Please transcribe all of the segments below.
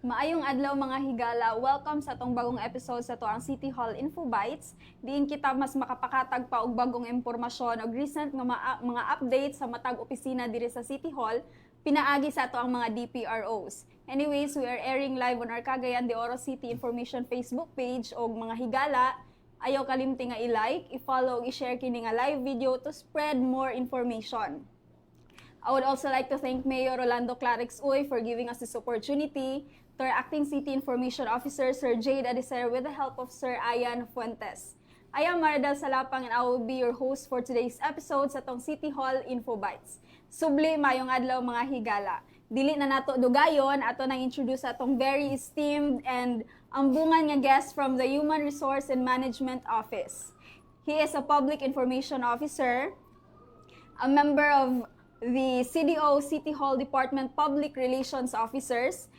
Maayong adlaw mga higala. Welcome sa tong bagong episode sa tuang City Hall Info Bites. Diin kita mas makapakatag pa og bagong impormasyon og recent nga mga updates sa matag opisina diri sa City Hall pinaagi sa tuang mga DPROs. Anyways, we are airing live on our Cagayan de Oro City Information Facebook page og mga higala. Ayaw kalimti nga i-like, i-follow, i-share kini nga live video to spread more information. I would also like to thank Mayor Rolando Clarix Uy for giving us this opportunity, to our Acting City Information Officer, Sir Jade Adicer, with the help of Sir Ayan Fuentes. I am Maridel Salapang and I will be your host for today's episode sa tong City Hall Info Bites. Subli mayong adlaw mga higala. Dili na nato dugayon, ato nang introduce atong very esteemed and ambungan nga guest from the Human Resource and Management Office. He is a Public Information Officer, a member of the CDO City Hall Department Public Relations Officers,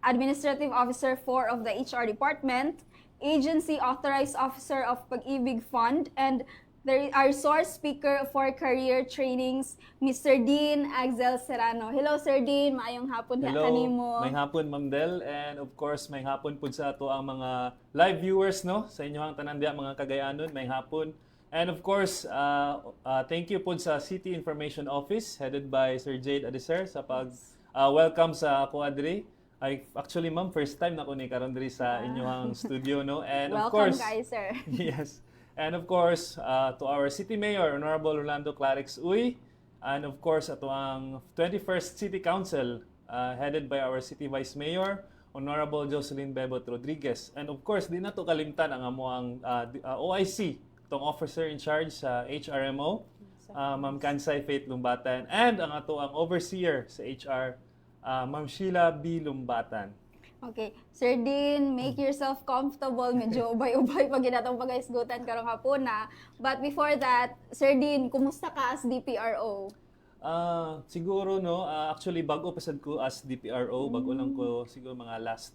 Administrative Officer 4 of the HR Department, Agency Authorized Officer of Pag-ibig Fund, and our resource speaker for career trainings, Mr. Dean Axel Serrano. Hello, Sir Dean. Maayong hapon Hello, kanimo. may hapon, Ma'am Del, and of course, may hapon po sa ato ang mga live viewers, no? Sa inyong tanandia, mga Cagayanon, may hapon. And of course, thank you po sa City Information Office, headed by Sir Jade Adicer, sa pag-welcome sa ako adri. Actually, ma'am, first time na ko ni karon diri sa inyong studio, no? And of Welcome, course, guys, sir. yes. And of course, to our City Mayor, Honorable Rolando Clarix Uy, and of course, ato ang 21st City Council, headed by our City Vice Mayor, Honorable Jocelyn Bebot Rodriguez. And of course, di na to kalimtan ang amuang OIC, itong officer in charge sa HRMO, Ma'am Kansay Faith Lumbatan, and ang ato ang overseer sa HR, Ma'am Sheila B. Lumbatan. Okay. Sir Dean, make yourself comfortable. Medyo ubay-ubay pag ginatong pag-isgutan karong hapon na. But before that, Sir Dean, kumusta ka as DPRO? Siguro, no, actually, bago pasad ko as DPRO, bago lang ko siguro mga last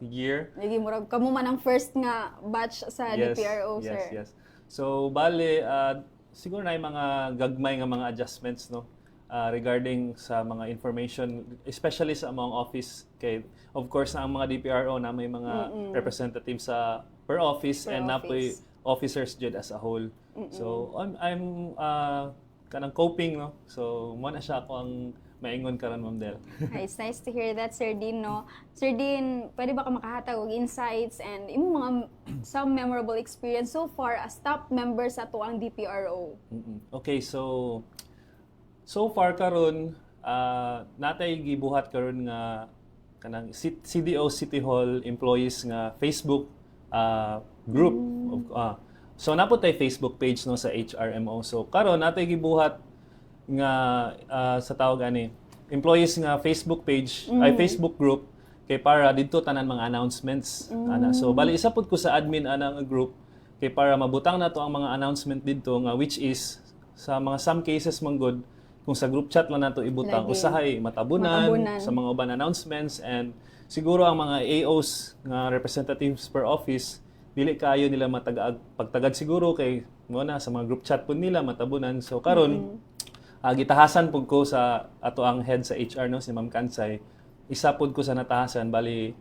year. Naging murag kamo man ang first nga batch sa DPRO, sir. Yes. So, bale, siguro na yung mga gagmay nga mga adjustments, no? Regarding sa mga information, especially sa mga office. Kay, of course, na ang mga DPRO na may mga representatives sa per office and na po officers jud as a whole. So, I'm kanang coping, no? So, mo na siya ako ang maingon karon, Ma'am Del. It's nice to hear that, Sir Dean, no? Sir Dean, pwede ba ka makahatag og insights and imong mga some memorable experience so far as top member sa tuang DPRO? Okay, so far karon natay gibuhat karon nga kanang CDO City Hall employees nga Facebook group. So napo tay Facebook page no sa HRMO. So karon natay gibuhat nga sa tawag ani employees nga Facebook page ay Facebook group kay para didto tanan mga announcements ana. So bali isa pud ko sa admin ana nga group kay para mabutang nato ang mga announcement didto nga which is sa mga some cases man good kung sa group chat lang nato ibutang usahay matabunan sa mga uban announcements, and siguro ang mga AOs nga representatives per office dili kaayo nila pagtagad siguro kay mo na sa mga group chat pud nila matabunan. So karon gitahasan pud ko sa ato ang head sa HR no si Ma'am Kansay, isa pud ko sa natahasan bali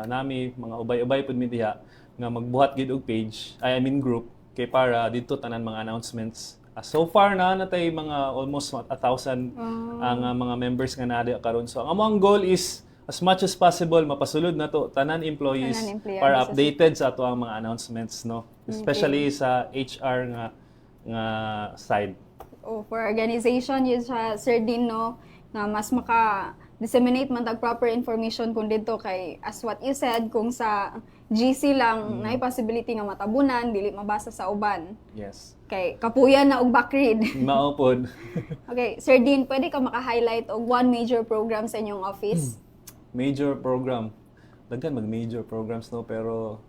nami mga ubay-ubay pud mi diha nga magbuhat gid og page group kay para didto tanan mga announcements. So far na natay mga almost 1,000 ang mga members nga naa karon. So ang among goal is as much as possible mapasulod na to tanan employees para updated sa ato ang mga announcements, no, especially sa HR nga side. For organization yun sa Sir Dean, no, na mas maka-disseminate man tag proper information kung dito kay as what you said, kung sa GC lang na possibility nga matabunan, dili mabasa sa uban. Yes. Kay kapuyan na og backread. Mao pod. Okay, Sir Dean, pwede ka maka-highlight og one major program sa inyong office? Major program. Daghan mag-major programs, no, pero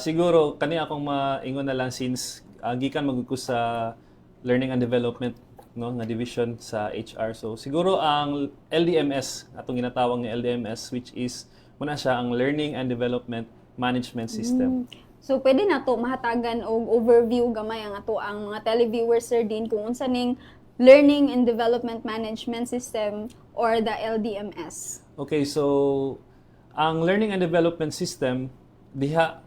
siguro kani akong maingon na lang since gikan magud ko sa Learning and Development, no, nga division sa HR. So siguro ang LDMS, atong ginatawag nga LDMS, which is muna siya ang Learning and Development Management System. So pwede na to mahatagan og overview gamay ang ato ang mga televiewers, Sir Dean, kung unsa ning Learning and Development Management System or the LDMS. Okay, so ang learning and development system diha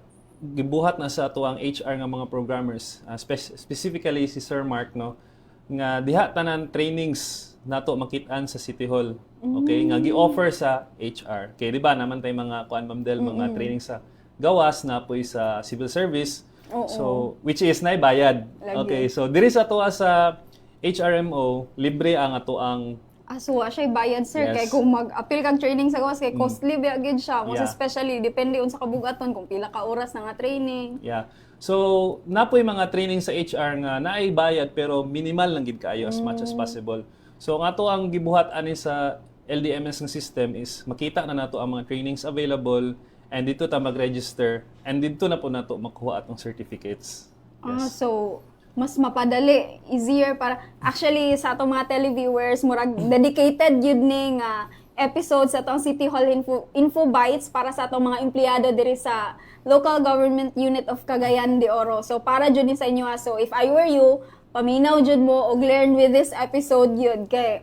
gibuhat na sa ato ang HR nga mga programmers, specifically si Sir Mark, no, nga diha tanan trainings nato makit-an sa City Hall. Okay, nga gi-offer sa HR. Kay di ba naman tay mga kuan Ma'am Del, mga training sa gawas na poy sa civil service. Oo. So which is nay bayad. Lagi. Okay, so diri sa ato sa HRMO, libre ang ato ang So, siya bayad, sir. Yes. Kay kung mag-appeal kang training sa gawas, kay costly ba gid siya. Mas Yeah. especially, depende sa kabugaton kung pila ka oras na nga training. Yeah. So, napoy mga training sa HR nga naay bayad pero minimal lang gid kaayo as much as possible. So, ang ato ang gibuhat ani sa LDMS ng system is makita na nato ang mga trainings available and dito ta mag-register and dito na po nato makuha atong certificates. So, mas mapadali, easier para actually sa atong mga televiewers murag dedicated yun ni nga episode sa atong City Hall Info Bites para sa atong mga empleyado diri sa Local Government Unit of Cagayan de Oro. So para jud ni sa inyo ha. So if I were you, paminaw jud mo og learn with this episode yun kay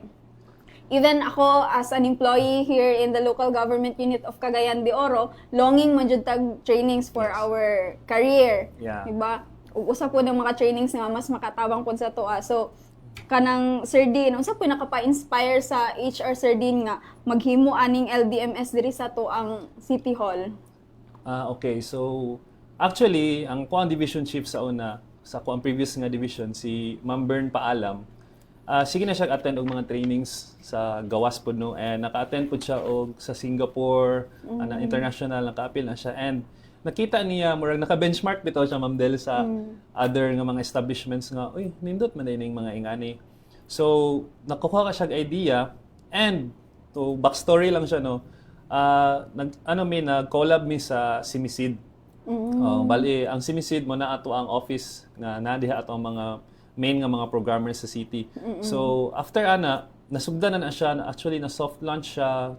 even ako as an employee here in the Local Government Unit of Cagayan de Oro, longing man jud tag trainings for our career. Yeah. Diba? Ug usa po ng mga trainings nga mas makatabang po sa toa. So kanang Sir Dean, unsa po nakapa-inspire sa HR Sir Dean nga maghimo aning LDMS diri sa to ang City Hall? Okay, so actually ang kuang division chief sa una sa kuang previous nga division si Ma'am Bern Paalam, sige na siya attend og mga trainings sa gawas pod no, and naka-attend pod siya og sa Singapore, na international, naka-appeal na siya, and nakita niya murag naka-benchmark bitaw siya Ma'am Del sa other nga mga establishments nga uy nindot man dining mga ingani. So nakuha ka siya idea, and to backstory lang siya no. Nag-collab mi sa Simisid. Bali ang Simisid mo na ato ang office nga nadiha ato ang mga main nga mga programmers sa city. So after nasugdan na siya, actually na soft launch siya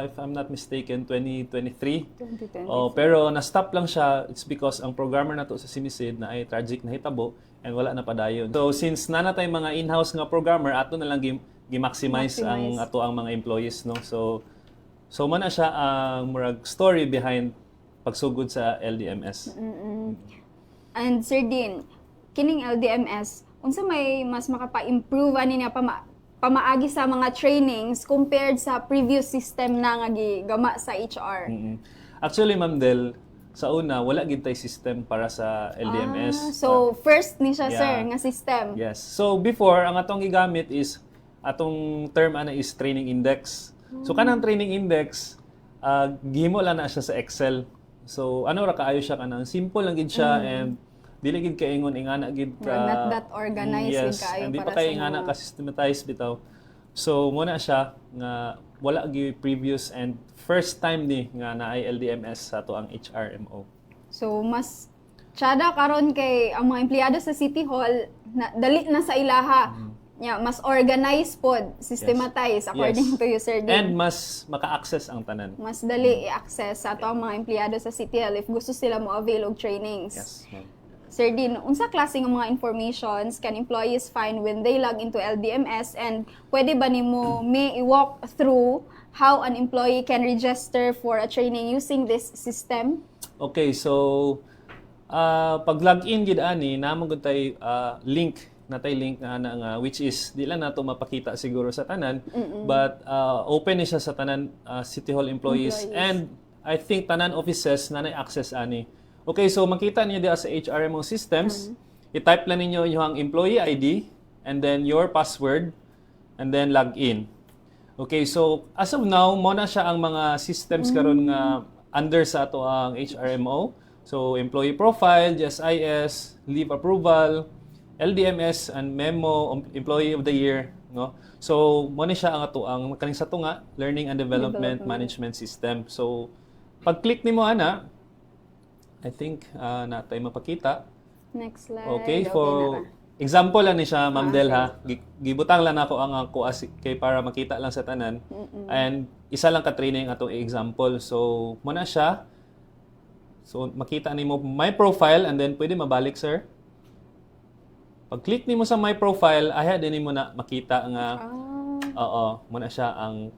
if I'm not mistaken 2023. 2023. Pero na-stop lang siya, it's because ang programmer nato sa Simisid na ay tragic na hitabo and wala na padayon. So since nanatay mga in-house nga programmer, ato na lang gi-maximize ang ato ang mga employees no. So man na siya ang murag story behind pagsugod sa LDMS. And Sir Dean, kining LDMS, unsa may mas makapa-improve ani niya pamaagi sa mga trainings compared sa previous system na nga gigama sa HR? Actually, Ma'am Del, sa una, wala gid tay system para sa LDMS. So, first ni siya, Yeah. sir, nga system. Yes. So, before, ang atong gigamit is, atong term is training index. So, kanang training index, gihimo lang na siya sa Excel. So, ano ra kaayo siya kanang simple lang gid siya and dili gid kaingon ingana gid ka Not that organized gid yes, kaayo hindi para pa kay sa ingana mga- ka systematized bitaw. So muna siya nga wala gid previous and first time ni nga naay LDMS sa ato ang HRMO. So, mas tsada karon kay ang mga empleyado sa City Hall, dali na sa ilaha. Yeah, mas organized pod, systematized according Yes. to you, Sir Dean. And mas maka-access ang tanan. Mas dali i-access sa ato ang mga empleyado sa City Hall if gusto sila mo avail og trainings. Yes, ma'am. Sir Dean, unsa klase ng mga informations can employees find when they log into LDMS, and pwede ba nimo may i-walk through how an employee can register for a training using this system? Okay, so pag login gid ani namo gud tay link link nga which is di lang nato mapakita siguro sa tanan but open ni siya sa tanan City Hall employees and I think tanan offices na nay access ani. Okay, so makita niyo diha sa HRMO systems, i-type lang ninyo yung employee ID and then your password and then log in. Okay, so as of now mo na siya ang mga systems karon nga under sa ato ang HRMO. So employee profile, GSIS, leave approval, LDMS and memo employee of the year, no. So mo ni siya ang ato ang kaning sa tunga learning and development management system. So pag click nimo ana, I think natay mapakita. Next slide. Okay, na for ra. example lang ni siya Ma'am Del ha. Gibutang lang ako ang ako kay para makita lang sa tanan. And isa lang ka training ato example. So mo na siya. So makita nimo my profile and then pwede mabalik sir. Pag-click nimo sa my profile, din nimo na makita nga oo, mo na siya ang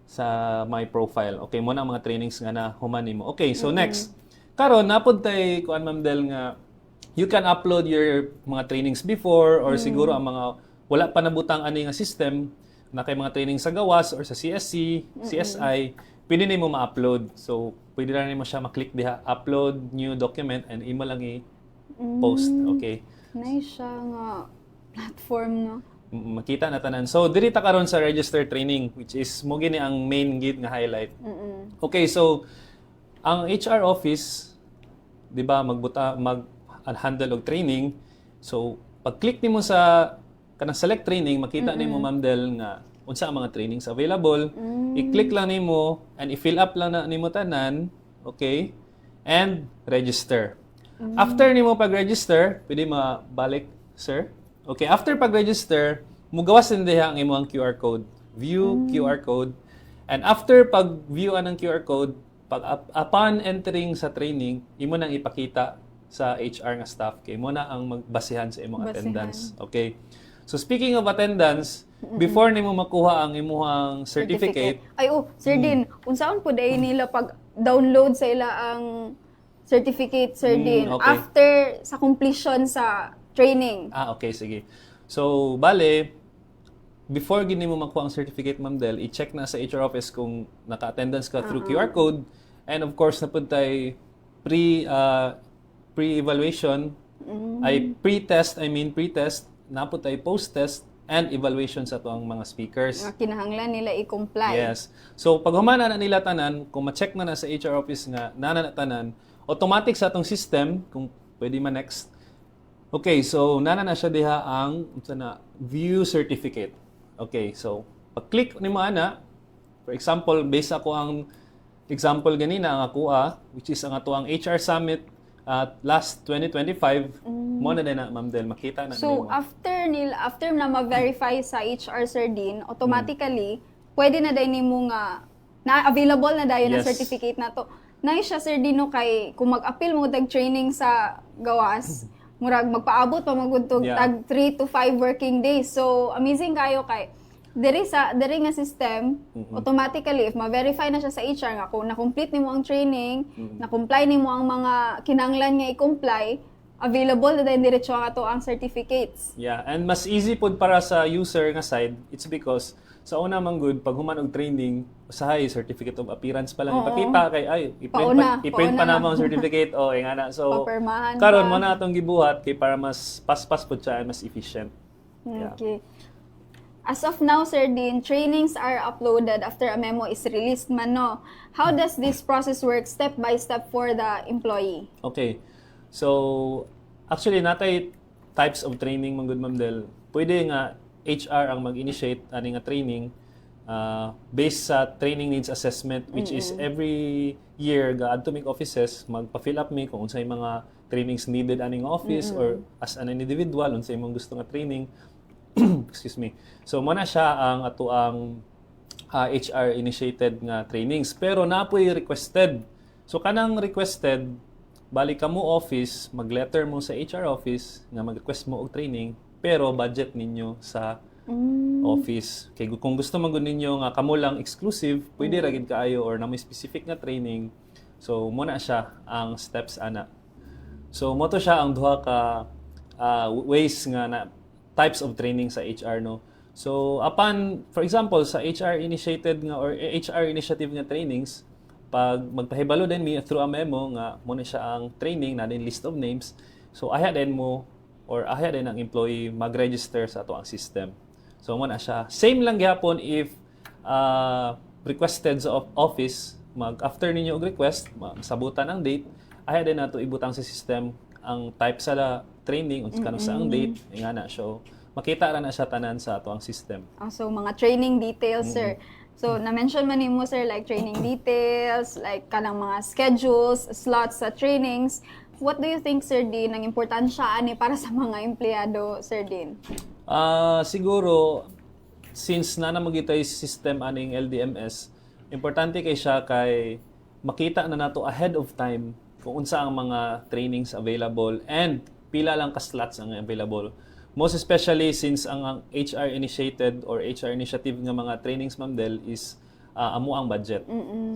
sa my profile. Okay, mo na ang mga trainings nga na human nimo. Okay, so next. Karon napod tay kuan Ma'am Del nga you can upload your mga trainings before or siguro ang mga wala pa nabutang ani nga system na kay mga training sa gawas or sa CSC, CSI, pwede nimo ma-upload. So, pwede lang nimo siya ma-click diha, upload new document and imo lang i-post. Okay. Nice siya nga platform, no? Makita na tanan. So, diri ta karon sa register training which is mo gini ang main gid nga highlight. Okay, so ang HR office, 'di ba, mag-handle og training. So, pag-click nimo sa kanang select training, makita nimo Ma'am Del nga unsa ang mga trainings available. I-click lang nimo and i-fill up lang na nimo tanan, okay? And register. After nimo pag-register, pwede mabalik, sir. Okay, after pag-register, mugawas din diha ang imong QR code. View QR code. And after pag-view anang QR code, upon entering sa training, imo nang ipakita sa HR nga staff kay mo na ang magbasihan sa imong attendance. Okay. So speaking of attendance, before nimo makuha ang imong certificate. Ay, Sir Din, unsaon po dahil nila pag-download sa ila ang certificate, Sir Din, okay. after sa completion sa training? Okay, sige. So, bale, before gini mo makuha ang certificate, Ma'am Del, i-check na sa HR office kung naka-attendance ka through QR code. And of course, napuntay pre-evaluation, ay pre-test, napuntay post-test, and evaluation sa tuang mga speakers. Nga kinahanglan nila i-comply. Yes. So, pag humana na nila tanan, kung ma-check na sa HR office nga, nana na tanan, automatic sa atong system, kung pwede man next. Okay, so nana na siya diha ang view certificate. Okay, so pag-click nimo ana, for example, based ako ang example ganina ang ako which is ang ato ang HR Summit at last 2025, mo na din na Ma'am Del, makita na So, nimo. after na ma-verify sa HR, Sir Din, automatically, pwede na dahil nimo nga, na-available na dahil na Yes. certificate na to. Nice siya, Sir Din, no, kay kung mag-appeal mo tag training sa gawas, murag magpaabot pa magudtog tag 3 to 5 working days. So, amazing kayo kay diri nga system, automatically if ma-verify na siya sa HR nga kung na-complete nimo ang training, na-comply nimo ang mga kinahanglan nga i-comply, available na din diretso nga to ang certificates. Yeah, and mas easy pod para sa user nga side, it's because sa una man good pag human og training, usahay certificate of appearance pa lang ipakita kay i-print pa namo ang certificate nga na. So Papermahan karon pa. mo na atong gibuhat kay para mas paspas pod siya and mas efficient. Yeah. Okay. As of now, Sir Din, trainings are uploaded after a memo is released man, no? How does this process work step by step for the employee? Okay. So actually natay types of training man good Ma'am Del. Pwede nga HR ang mag-initiate ani nga training based sa training needs assessment which is every year gaadto mig offices magpa-fill up mi kung unsay mga trainings needed ani nga office or as an individual unsay imong gusto nga training. Excuse me. So mo na siya ang ato ang HR initiated nga trainings pero napoy requested. So kanang requested balik ka mo office, mag-letter mo sa HR office nga mag-request mo og training pero budget ninyo sa office. Kay kung gusto man gud ninyo nga kamo lang exclusive, pwede ra gid kaayo or na may specific nga training. So mo na siya ang steps ana. So mo to siya ang duha ka ways nga na types of training sa HR, no. So upon for example sa HR initiated nga or HR initiative nga trainings, pag magpahibalo din mi through a memo nga mo na siya ang training na din list of names. So ahya din mo or ahya din ang employee mag-register sa ato ang system. So mo na siya. Same lang gyapon if requested sa office, after ninyo og request, sabutan ang date, ahya din nato ibutang sa system ang type sa training unsa kanus sa ang date nga na. So makita ra na siya tanan sa ato ang system. So mga training details, sir. So na-mention man nimo, sir, like training details, like kanang mga schedules, slots sa trainings. What do you think, Sir Din, ang importansya ani para sa mga empleyado, Sir Din? Siguro since namagitay system aning LDMS, importante kay siya kay makita na nato ahead of time kung unsa ang mga trainings available and pila lang ka slots ang available. Most especially since ang HR initiated or HR initiative nga mga trainings, Ma'am Del, is amo ang budget.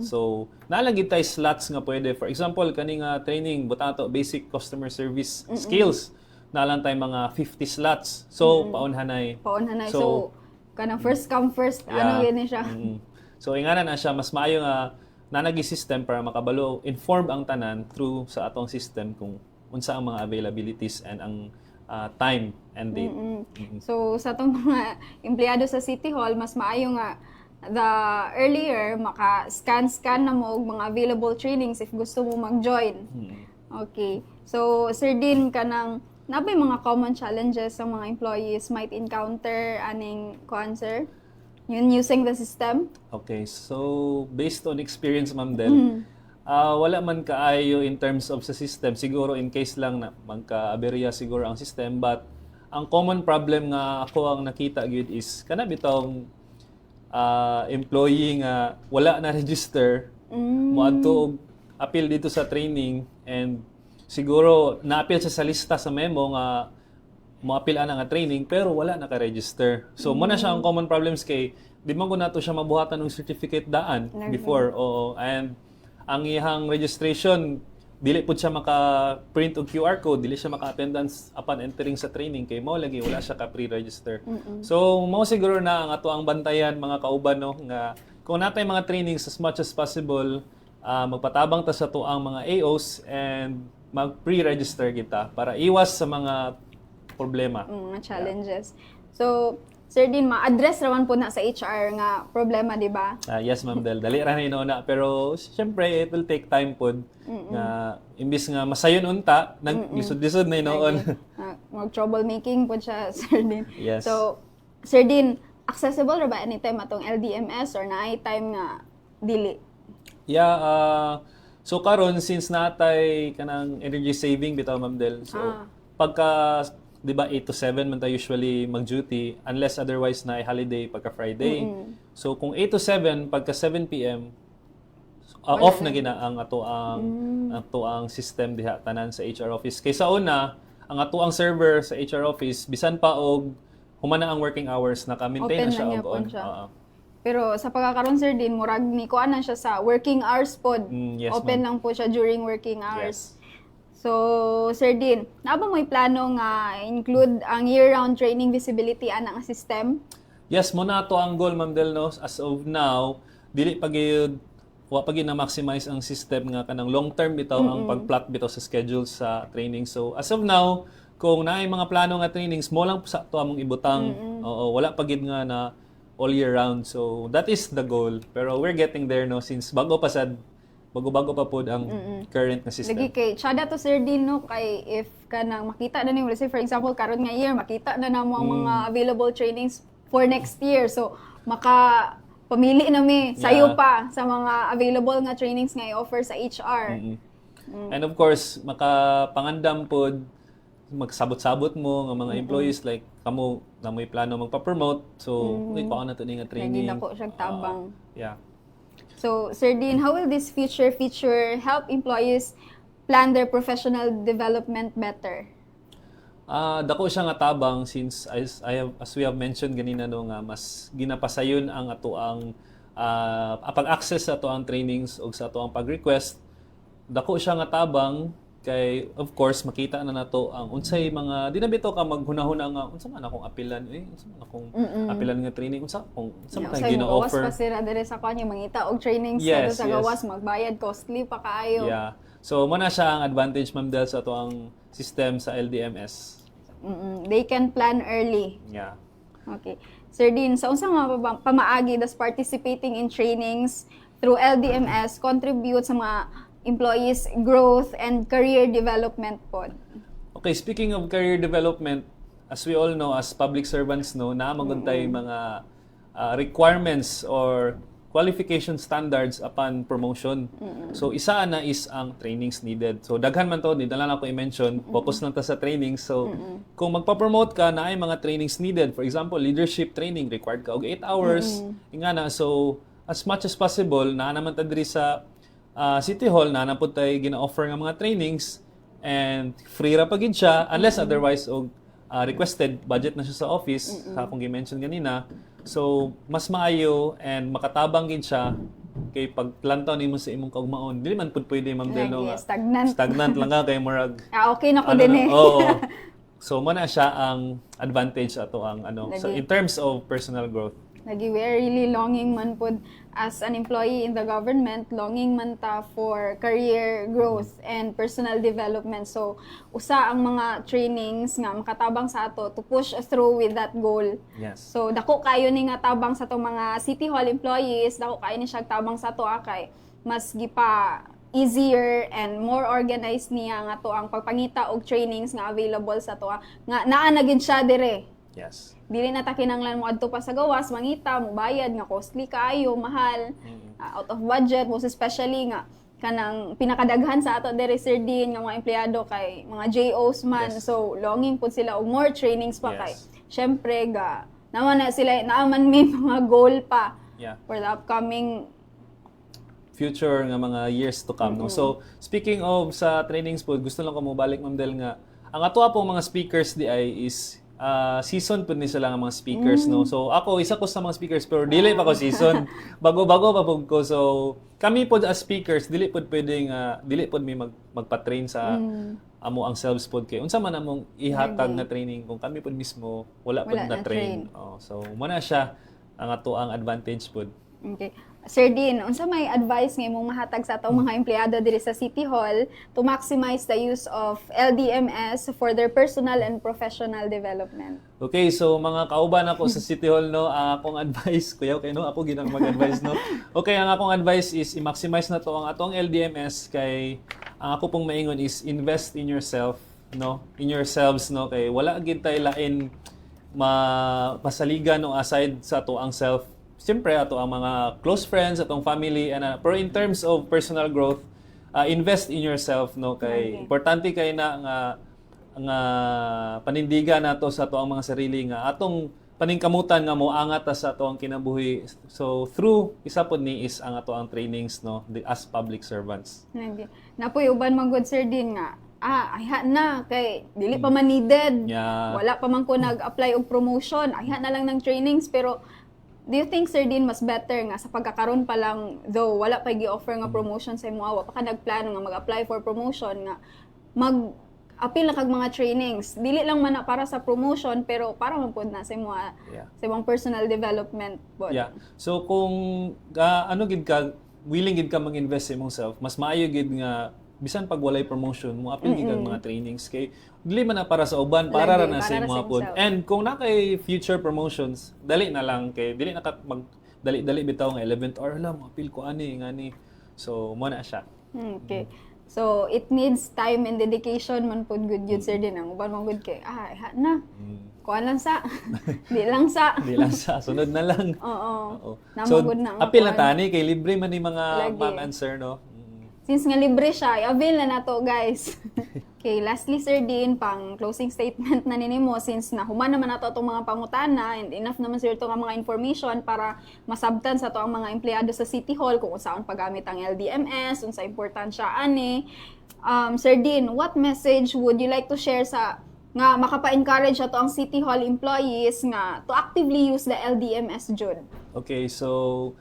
So nalagi tay slots nga pwede. For example, kaning training butato basic customer service skills. Nalang tay mga 50 slots. So paunhanay. So kanang first come first ano gani siya. So ingana na siya mas maayo nga nanagi system para makabalo inform ang tanan through sa atong system kung unsa ang mga availabilities and ang time and date. So sa tong mga empleyado sa City Hall mas maayo nga the earlier maka-scan na mo og mga available trainings if gusto mo mag-join. Okay. So Sir Dean kanang nabay mga common challenges sa mga employees might encounter aning kuan sir? Yun using the system? Okay. So based on experience Ma'am Del, wala man kaayo in terms of sa system. Siguro in case lang na magka-aberya siguro ang system, but ang common problem nga ako ang nakita gyud is kana bitong employee nga wala na register moadto og appeal dito sa training and siguro na-appeal siya sa lista sa memo nga mo-appeal ana nga training pero wala naka-register. So mo na siya ang common problems kay di man ko nato siya mabuhatan og certificate daan before. Oo, and ang iyang registration dili pud siya maka-print og QR code, dili siya maka-attendance upon entering sa training kay mao lagi wala siya ka pre-register. So mao siguro na ang ato ang bantayan mga kauban no nga kung natay mga trainings as much as possible magpatabang ta sa tuang mga AOs and mag-pre-register kita para iwas sa mga problema. Mga challenges. So Sir Dean, ma-address raman po na sa HR nga problema, di ba? Yes, Ma'am Del. Dali ra na inuna. Pero, syempre, it will take time po. Nga, imbis nga masayon unta, nag-lisod-lisod na inoon. Mag-troublemaking po siya, Sir Dean. Yes. So, Sir Dean, accessible ra ba anytime atong LDMS or na time nga dili? Yeah, so karon since natay kanang energy saving bitaw Ma'am Del. So, pagka di ba 8 to 7 man tayo usually mag-duty unless otherwise na holiday pagka Friday. So kung 8 to 7 pagka 7 PM off na gina ang ato ang system diha tanan sa HR office. Kaysa una ang ato ang server sa HR office bisan pa og humana ang working hours naka-maintain na siya og on. Pero sa pagkakaroon Sir Dean murag ni kuan na siya sa working hours pod. Yes, open lang po siya during working hours. Yes. So, Sir Dean, na ba mo'y plano nga include ang year-round training visibility anang system? Yes, muna to ang goal, Ma'am Del, no? As of now, dili pa gyud wa pa gyud na maximize ang system nga kanang long-term bitaw ang pag-plot bitaw sa schedule sa training. So, as of now, kung naay mga plano nga trainings, mo lang sa to among ibutang. Oo, wala pa gyud nga na all year round. So, that is the goal. Pero we're getting there, no? Since bago pa po ang current na system. Lagi kay tsada to Sir Dean no kay if kanang makita na nimo let's say for example karon nga year makita na namo ang mga available trainings for next year. So maka pamili na mi sayo pa sa mga available nga trainings nga i-offer sa HR. And of course makapangandam pod magsabot-sabot mo nga mga employees like kamo na may plano magpa-promote. So uy paano na to nga training. Lagi nako siya tabang. Yeah. So, Sir Dean, how will this feature help employees plan their professional development better? Dako siya nga tabang since as we have mentioned ganina no nga mas ginapasayon ang ato ang pag-access sa ato ang trainings o sa ato ang pag-request. Dako siya nga tabang kay of course makita na nato ang unsay mga di na bito ka maghunahuna nga unsa man akong apilan unsa man akong apilan nga training unsa man kang gina-offer gawas pa sila dire sa kanya mangita og trainings sa gawas magbayad costly pa kaayo. Yeah, so mo na siya ang advantage Ma'am Del sa ato ang system sa LDMS. They can plan early. Yeah. Okay, Sir Dean, sa unsang mga pamaagi does participating in trainings through LDMS contribute sa mga employees' growth and career development pod? Okay, speaking of career development, as we all know, as public servants, no, naamagod tayo mga requirements or qualification standards upon promotion. So, isa na is ang trainings needed. So, daghan man to, di na lang ako i-mention, focus lang ta sa training. So, kung magpa-promote ka, na ay mga trainings needed. For example, leadership training, required ka og 8 hours. Nga na, so, as much as possible, na naman ta diri sa City Hall na napod tayo gina-offer nga mga trainings and free ra pagid siya unless otherwise og requested budget na siya sa office sa akong gi-mention ganina So mas maayo and makatabang gid siya kay paglantaw nimo sa imong kaugmaon. Dili man pud pwede Ma'am Del no Lagi, nga stagnant. stagnant lang ka kay murag Okay na ko ano din na, eh. oo. So mo na siya ang advantage ato ang so Lagi. in terms of personal growth. Lagi, we are really longing man pod as an employee in the government, longing man ta for career growth and personal development. So, usa ang mga trainings nga makatabang sa ato to push us through with that goal. Yes. So, dako kayo ni nga tabang sa itong mga City Hall employees, dako kayo ni siya tabang sa ato kay mas gipa easier and more organized niya nga to ang pagpangita og trainings nga available sa to nga naa na gid siya dire. Yes. Dili na ta kinahanglan mo adto pa sa gawas mangita mo bayad nga costly kaayo mahal out of budget most especially nga kanang pinakadaghan sa ato diri Sir Dean nga mga empleyado kay mga JOs man. Yes. So longing pud sila og more trainings pa kay Yes. syempre naman na sila naaman may mga goal pa Yeah. for the upcoming Future nga mga years to come. No? So, speaking of sa trainings po, gusto lang ko mo balik Ma'am Del nga ang ato pong mga speakers di ay is season po ni sila nga mga speakers no. So ako isa ko sa mga speakers pero dili pa ko season. Bago-bago pa po ko. So kami pod as speakers dili pod pwedeng dili pod mi magpa-train sa amo ang selves pod kay unsa man among ihatag na training kung kami pod mismo wala pod na train. Oh, so mo na siya ang ato ang advantage pod. Okay. Sir Dean, unsa may advice nga imong mahatag sa atong mga empleyado diri sa City Hall to maximize the use of LDMS for their personal and professional development? Okay, so mga kauban ako sa City Hall no, ang akong advice, kuya okay no, ako ginang mag-advise no. Okay, ang akong advice is i-maximize na to ang atong LDMS kay ang ako pong maingon is invest in yourself no, in yourselves no kay wala gid tay lain masaligan no aside sa to ang self. Siyempre, ato ang mga close friends, atong family, and, pero in terms of personal growth, invest in yourself, no? Kay, importante kay nga panindigan nato sa ato ang mga sarili nga atong paningkamutan nga moangat ta sa ato ang kinabuhi. So, through, isa po ni is ang ato ang trainings, no? As public servants. Napoy, uban man good Sir Dean nga, ayha na, kay dili pa man needed. Yeah. Wala pa man ko nag-apply og promotion. Ayha na lang ng trainings, pero do you think, Sir Dean, mas better nga sa pagkakaroon pa lang, though wala pa gi-offer nga promotion sa imo, wa pa ka nagplano nga mag-apply for promotion, nga mag-appeal na kag mga trainings. Dili lang man na para sa promotion, pero para man pud na sa imo, sa imong personal development po. Yeah. So kung gid ka, willing gid ka mag-invest sa imong self, mas maayo gid nga bisan pag walay promotion mo apil gid kag mga trainings kay dili man na para sa uban para ra na sa imong pod. And kung na kay future promotions, dali na lang kay dili na ka mag dali bitaw nga 11th hour lang apil ko ani ngani. So mo na siya. Okay. So it needs time and dedication man pod good yun Sir Dean ang uban man good kay na. Kuan lang sa. Di lang sa. Di lang sa sunod na lang. Oo. So na apil na tani kay libre man ni mga ma'am and sir no. Since nga libre siya, i-avail na nato guys. Okay, lastly Sir Dean, pang closing statement na ninimo since nahuman naman nato itong mga pangutana and enough naman sir itong mga information para masabtan sa to ang mga empleyado sa City Hall kung saan paggamit ang LDMS, unsa importansya ani. Sir Dean, what message would you like to share sa nga makapa-encourage ato ang City Hall employees nga to actively use the LDMS jud? Okay, so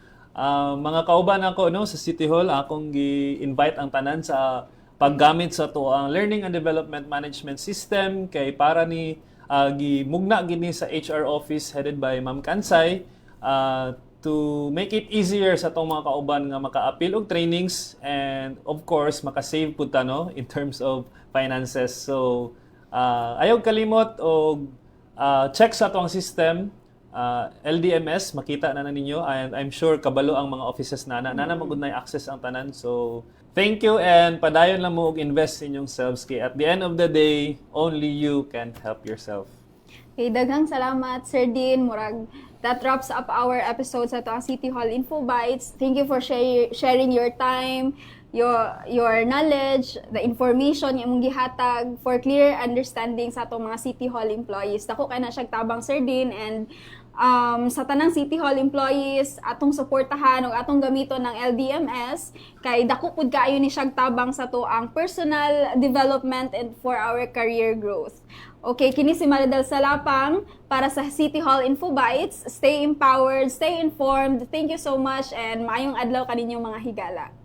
mga kauban ako no sa City Hall, akong gi-invite ang tanan sa paggamit sa to ang Learning and Development Management System kay para ni gimugna gini sa HR office headed by Ma'am Kansay to make it easier sa tong mga kauban nga maka-appeal og trainings and of course maka-save pud ta no in terms of finances. So ayaw kalimot og check sa to ang system. LDMS makita na ninyo and I'm sure kabalo ang mga offices nana magud na access ang tanan. So thank you and padayon lang mo og invest in inyong selves kay at the end of the day only you can help yourself. Okay, daghang salamat Sir Dean. Murag that wraps up our episode sa Toang City Hall Info Bites. Thank you for sharing your time, your knowledge, the information nga imong gihatag for clear understanding sa atong mga City Hall employees. Dako kay na siya tabang Sir Dean and sa tanang City Hall employees atong suportahan ug atong gamiton ng LDMS kay dako pud kaayo ni siya tabang sa to ang personal development and for our career growth. Okay, kini si Maridel Salapang para sa City Hall Info Bites. Stay empowered, stay informed. Thank you so much and maayong adlaw kaninyong mga higala.